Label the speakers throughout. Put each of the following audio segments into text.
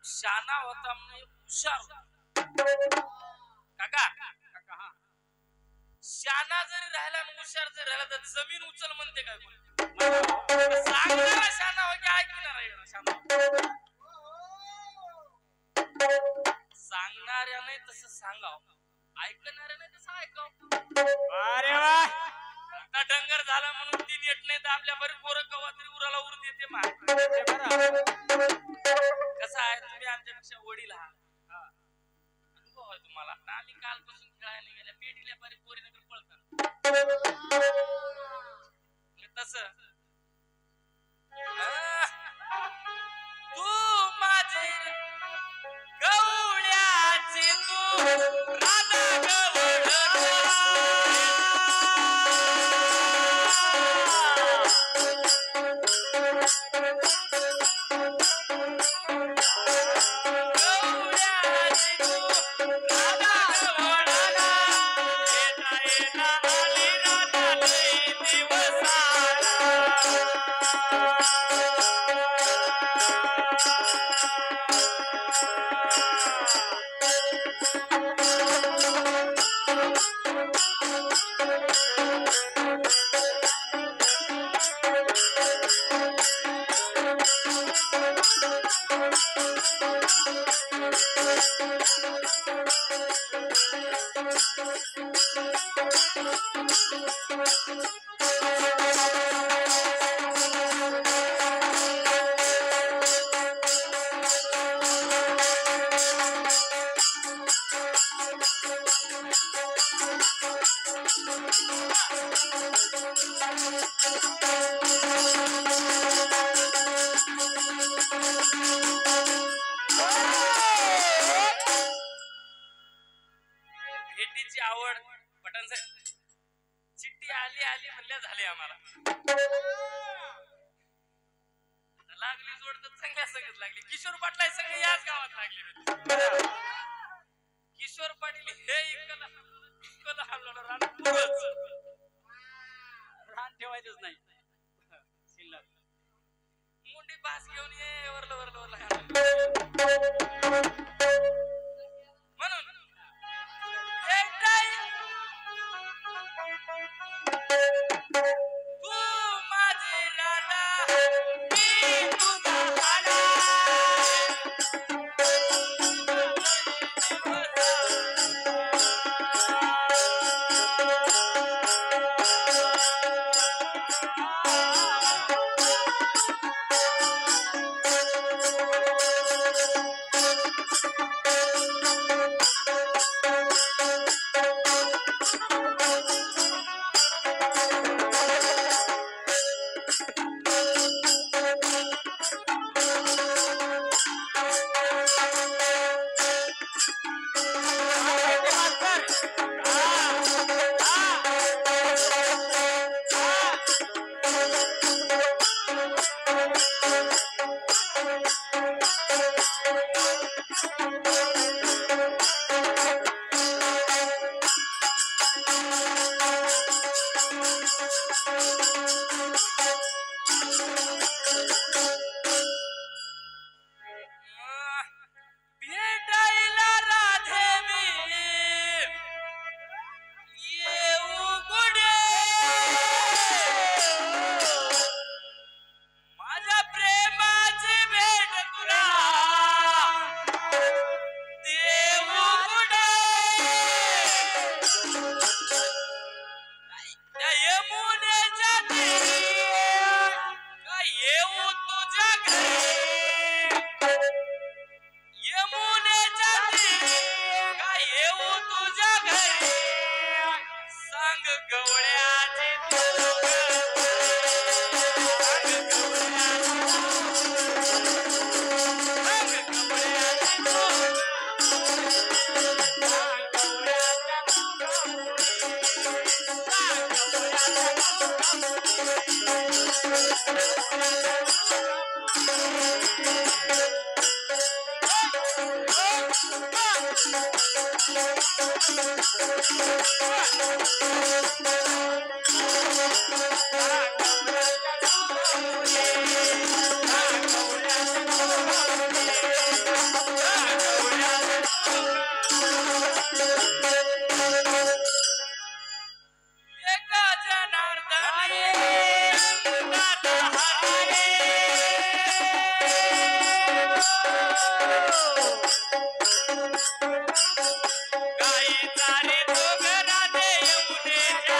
Speaker 1: शाना होता म्हणजे हुशार काका काका शाना जरी राहिला आणि हुशार जरी राहिला तर जमीन उचल म्हणते काय कोणी सांगणारा शाना हो की ऐकणारा शाना सांगणाऱ्या नाही तसं सांगाव ऐकणाऱ्या नाही तसं ऐकाव
Speaker 2: अरे वा
Speaker 1: आता डंगर झाला म्हणून ती नेट नाही तर आपल्या बरी पोरं कवा तरी उराला उर देते मा कसं आहे तुम्ही आमच्यापेक्षा वडील आहात अनुभव आहे तुम्हाला आम्ही कालपासून खेळायला गेल्या पेटीला बरी पोरी नगर पळतात तसं तू माझे गवळ्याचे तू राधा भेटीची आवड पटन साहेब चिठ्ठी आली आली म्हणल्या झाले आम्हाला लागली जोड तर चांगल्या संगत लागली किशोर पाटला सगळे याच गावात लागले किशोर पाटील हे इकडं हल्लो
Speaker 2: रान ठेवायचंच नाही शिल्लक
Speaker 1: मुंडी पास घेऊन ये वरलं वरलं वरलं म्हणून तू माझे राधा मी तुझा हाडा एका जनार्दनी अंगात गाईचा रे डोगरा दे यमुनेच्या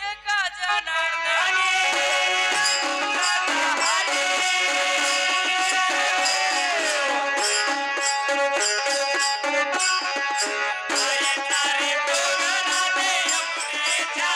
Speaker 1: एका जनार्दनी गाईचा रे डोगरा दे यमुनेच्या